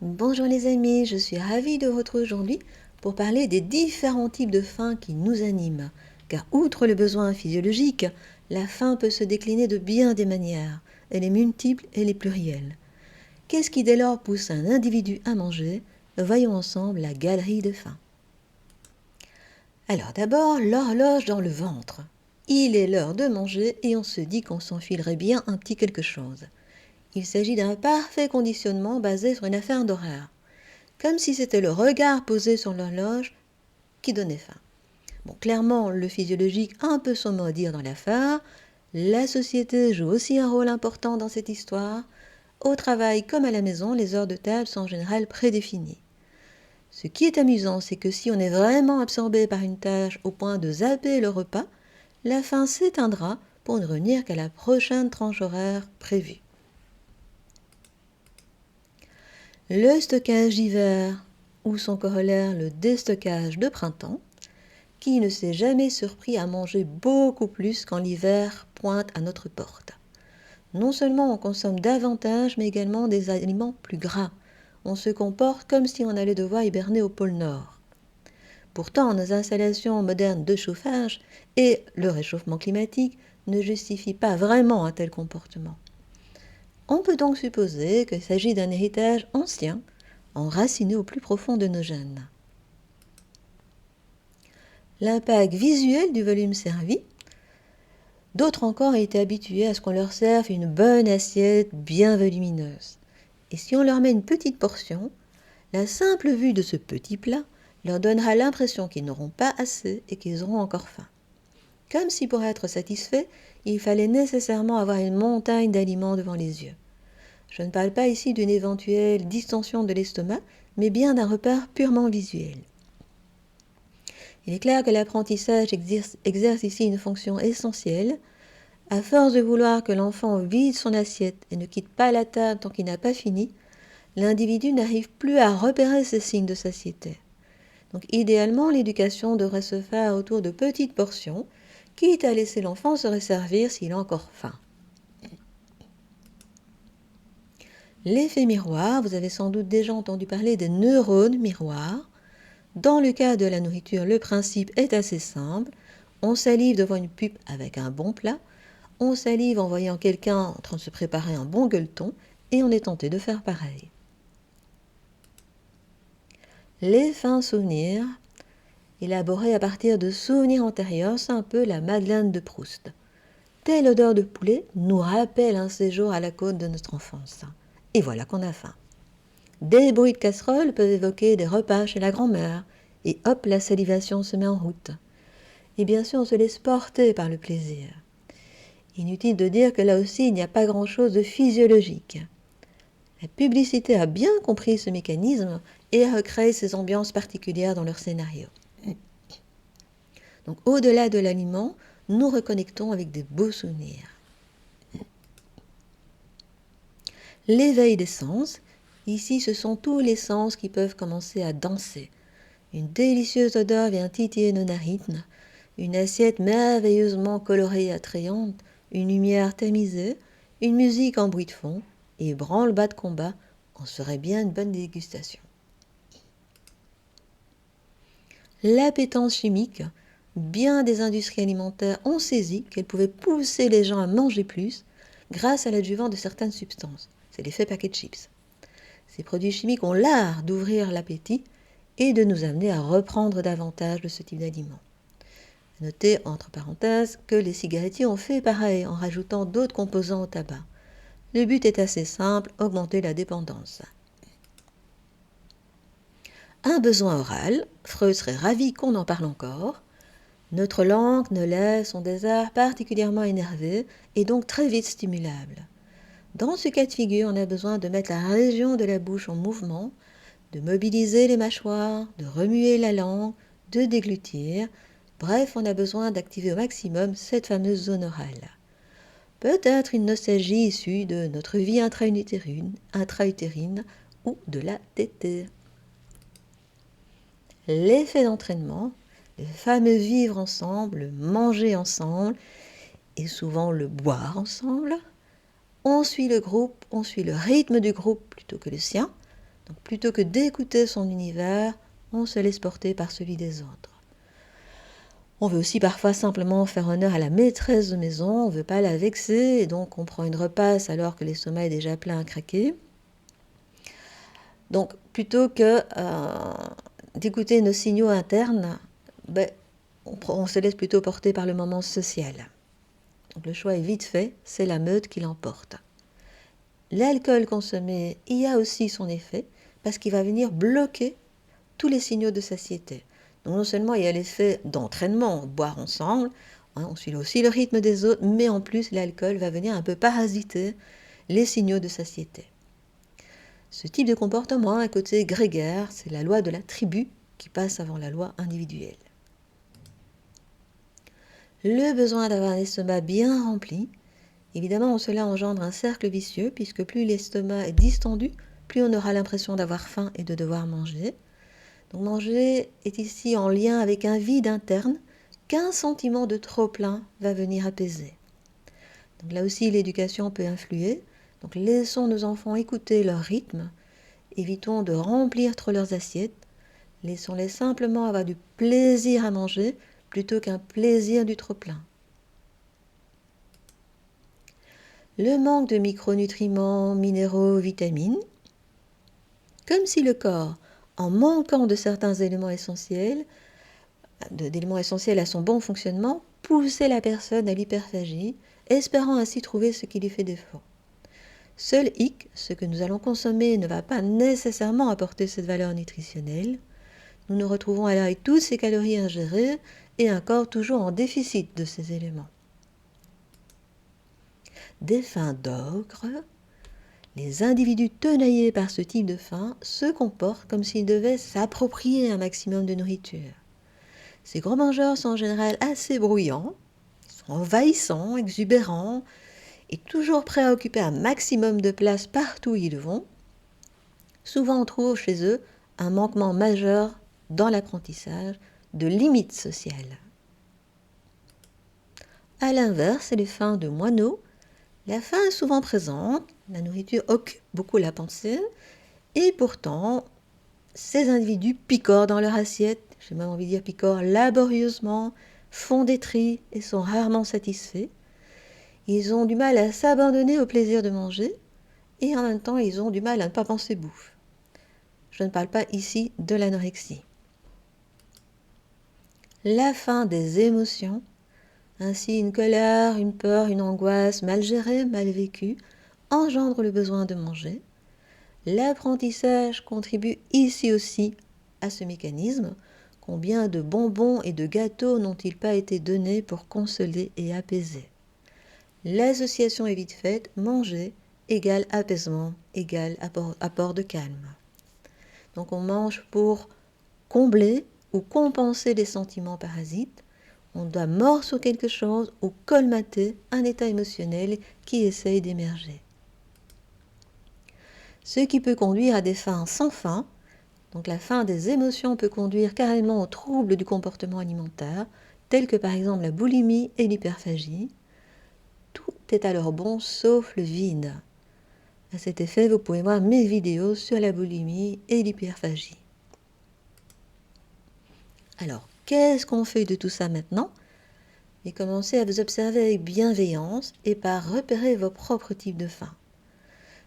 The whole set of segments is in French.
Bonjour les amis, je suis ravie de vous retrouver aujourd'hui pour parler des différents types de faim qui nous animent. Car outre le besoin physiologique, la faim peut se décliner de bien des manières. Elle est multiple et elle est plurielle. Qu'est-ce qui dès lors pousse un individu à manger? Voyons ensemble la galerie de faim. Alors d'abord, l'horloge dans le ventre. Il est l'heure de manger et on se dit qu'on s'enfilerait bien un petit quelque chose. Il s'agit d'un parfait conditionnement basé sur une affaire d'horaire. Comme si c'était le regard posé sur l'horloge qui donnait faim. Bon, clairement, le physiologique a un peu son mot à dire dans l'affaire. La société joue aussi un rôle important dans cette histoire. Au travail comme à la maison, les heures de table sont en général prédéfinies. Ce qui est amusant, c'est que si on est vraiment absorbé par une tâche au point de zapper le repas, la faim s'éteindra pour ne revenir qu'à la prochaine tranche horaire prévue. Le stockage d'hiver ou son corollaire le déstockage de printemps, qui ne s'est jamais surpris à manger beaucoup plus quand l'hiver pointe à notre porte. Non seulement on consomme davantage, mais également des aliments plus gras. On se comporte comme si on allait devoir hiberner au pôle Nord. Pourtant, nos installations modernes de chauffage et le réchauffement climatique ne justifient pas vraiment un tel comportement. On peut donc supposer qu'il s'agit d'un héritage ancien, enraciné au plus profond de nos gènes. L'impact visuel du volume servi. D'autres encore étaient habitués à ce qu'on leur serve une bonne assiette bien volumineuse. Et si on leur met une petite portion, la simple vue de ce petit plat leur donnera l'impression qu'ils n'auront pas assez et qu'ils auront encore faim. Comme si pour être satisfait, il fallait nécessairement avoir une montagne d'aliments devant les yeux. Je ne parle pas ici d'une éventuelle distension de l'estomac, mais bien d'un repère purement visuel. Il est clair que l'apprentissage exerce ici une fonction essentielle. À force de vouloir que l'enfant vide son assiette et ne quitte pas la table tant qu'il n'a pas fini, l'individu n'arrive plus à repérer ces signes de satiété. Donc idéalement, l'éducation devrait se faire autour de petites portions, quitte à laisser l'enfant se resservir s'il a encore faim. L'effet miroir, vous avez sans doute déjà entendu parler des neurones miroirs. Dans le cas de la nourriture, le principe est assez simple. On salive devant une pub avec un bon plat, on salive en voyant quelqu'un en train de se préparer un bon gueuleton et on est tenté de faire pareil. Les fins souvenirs, élaborés à partir de souvenirs antérieurs, c'est un peu la Madeleine de Proust. Telle odeur de poulet nous rappelle un séjour à la côte de notre enfance. Et voilà qu'on a faim. Des bruits de casserole peuvent évoquer des repas chez la grand-mère, et hop, la salivation se met en route. Et bien sûr, on se laisse porter par le plaisir. Inutile de dire que là aussi, il n'y a pas grand-chose de physiologique. La publicité a bien compris ce mécanisme et a recréé ces ambiances particulières dans leur scénario. Donc, au-delà de l'aliment, nous reconnectons avec des beaux souvenirs. L'éveil des sens. Ici, ce sont tous les sens qui peuvent commencer à danser. Une délicieuse odeur vient titiller nos narines, une assiette merveilleusement colorée et attrayante, une lumière tamisée, une musique en bruit de fond, et branle-bas de combat, on serait bien une bonne dégustation. L'appétence chimique, bien des industries alimentaires ont saisi qu'elles pouvaient pousser les gens à manger plus grâce à l'adjuvant de certaines substances. C'est l'effet paquet chips. Ces produits chimiques ont l'art d'ouvrir l'appétit et de nous amener à reprendre davantage de ce type d'aliments. Notez, entre parenthèses, que les cigarettiers ont fait pareil en rajoutant d'autres composants au tabac. Le but est assez simple, augmenter la dépendance. Un besoin oral, Freud serait ravi qu'on en parle encore. Notre langue, nos lèvres sont des aires particulièrement énervées et donc très vite stimulables. Dans ce cas de figure, on a besoin de mettre la région de la bouche en mouvement, de mobiliser les mâchoires, de remuer la langue, de déglutir. Bref, on a besoin d'activer au maximum cette fameuse zone orale. Peut-être une nostalgie issue de notre vie intra-utérine ou de la tétée. L'effet d'entraînement, le fameux vivre ensemble, le manger ensemble et souvent le boire ensemble. On suit le groupe, on suit le rythme du groupe plutôt que le sien. Donc plutôt que d'écouter son univers, on se laisse porter par celui des autres. On veut aussi parfois simplement faire honneur à la maîtresse de maison, on ne veut pas la vexer, et donc on prend une repasse alors que l'estomac est déjà plein à craquer. Donc plutôt que d'écouter nos signaux internes, on se laisse plutôt porter par le moment social. Donc le choix est vite fait, c'est la meute qui l'emporte. L'alcool consommé y a aussi son effet, parce qu'il va venir bloquer tous les signaux de satiété. Donc non seulement il y a l'effet d'entraînement, boire ensemble, on suit aussi le rythme des autres, mais en plus l'alcool va venir un peu parasiter les signaux de satiété. Ce type de comportement a un côté grégaire, c'est la loi de la tribu qui passe avant la loi individuelle. Le besoin d'avoir un estomac bien rempli, évidemment cela engendre un cercle vicieux puisque plus l'estomac est distendu, plus on aura l'impression d'avoir faim et de devoir manger. Donc manger est ici en lien avec un vide interne qu'un sentiment de trop-plein va venir apaiser. Donc là aussi l'éducation peut influer. Donc laissons nos enfants écouter leur rythme, évitons de remplir trop leurs assiettes, laissons-les simplement avoir du plaisir à manger plutôt qu'un plaisir du trop-plein. Le manque de micronutriments, minéraux, vitamines, comme si le corps, en manquant de certains éléments essentiels à son bon fonctionnement, poussait la personne à l'hyperphagie, espérant ainsi trouver ce qui lui fait défaut. Seul hic, ce que nous allons consommer ne va pas nécessairement apporter cette valeur nutritionnelle. Nous nous retrouvons alors avec toutes ces calories ingérées et un corps toujours en déficit de ces éléments. Des faims d'ogre, les individus tenaillés par ce type de faim se comportent comme s'ils devaient s'approprier un maximum de nourriture. Ces gros mangeurs sont en général assez bruyants, sont envahissants, exubérants, et toujours prêts à occuper un maximum de place partout où ils vont. Souvent on trouve chez eux un manquement majeur dans l'apprentissage de limites sociales. A l'inverse, les faims de moineaux, la faim est souvent présente, la nourriture occupe beaucoup la pensée, et pourtant, ces individus picorent dans leur assiette, j'ai même envie de dire picorent laborieusement, font des tris et sont rarement satisfaits. Ils ont du mal à s'abandonner au plaisir de manger, et en même temps, ils ont du mal à ne pas penser bouffe. Je ne parle pas ici de l'anorexie. La faim des émotions, ainsi une colère, une peur, une angoisse mal gérée, mal vécue, engendre le besoin de manger. L'apprentissage contribue ici aussi à ce mécanisme. Combien de bonbons et de gâteaux n'ont-ils pas été donnés pour consoler et apaiser? L'association est vite faite, manger égale apaisement, égale apport de calme. Donc on mange pour combler ou compenser les sentiments parasites. On doit mordre sur quelque chose ou colmater un état émotionnel qui essaye d'émerger. Ce qui peut conduire à des faims sans fin. Donc la faim des émotions peut conduire carrément aux troubles du comportement alimentaire, tels que par exemple la boulimie et l'hyperphagie. Tout est alors bon sauf le vide. À cet effet, vous pouvez voir mes vidéos sur la boulimie et l'hyperphagie. Alors, qu'est-ce qu'on fait de tout ça maintenant? Et commencez à vous observer avec bienveillance et par repérer vos propres types de faim.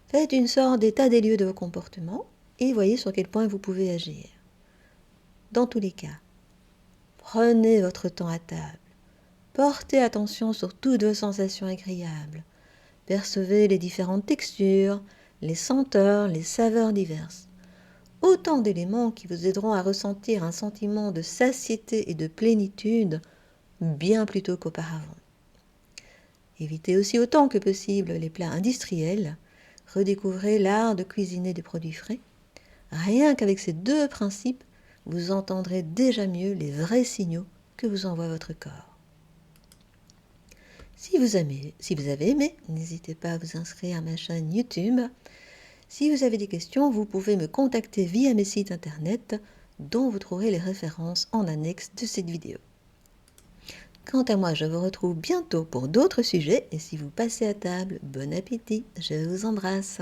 Faites une sorte d'état des lieux de vos comportements et voyez sur quel point vous pouvez agir. Dans tous les cas, prenez votre temps à table. Portez attention sur toutes vos sensations agréables. Percevez les différentes textures, les senteurs, les saveurs diverses. Autant d'éléments qui vous aideront à ressentir un sentiment de satiété et de plénitude bien plus tôt qu'auparavant. Évitez aussi autant que possible les plats industriels. Redécouvrez l'art de cuisiner des produits frais. Rien qu'avec ces deux principes, vous entendrez déjà mieux les vrais signaux que vous envoie votre corps. Si vous avez aimé, n'hésitez pas à vous inscrire à ma chaîne YouTube. Si vous avez des questions, vous pouvez me contacter via mes sites internet dont vous trouverez les références en annexe de cette vidéo. Quant à moi, je vous retrouve bientôt pour d'autres sujets et si vous passez à table, bon appétit, je vous embrasse.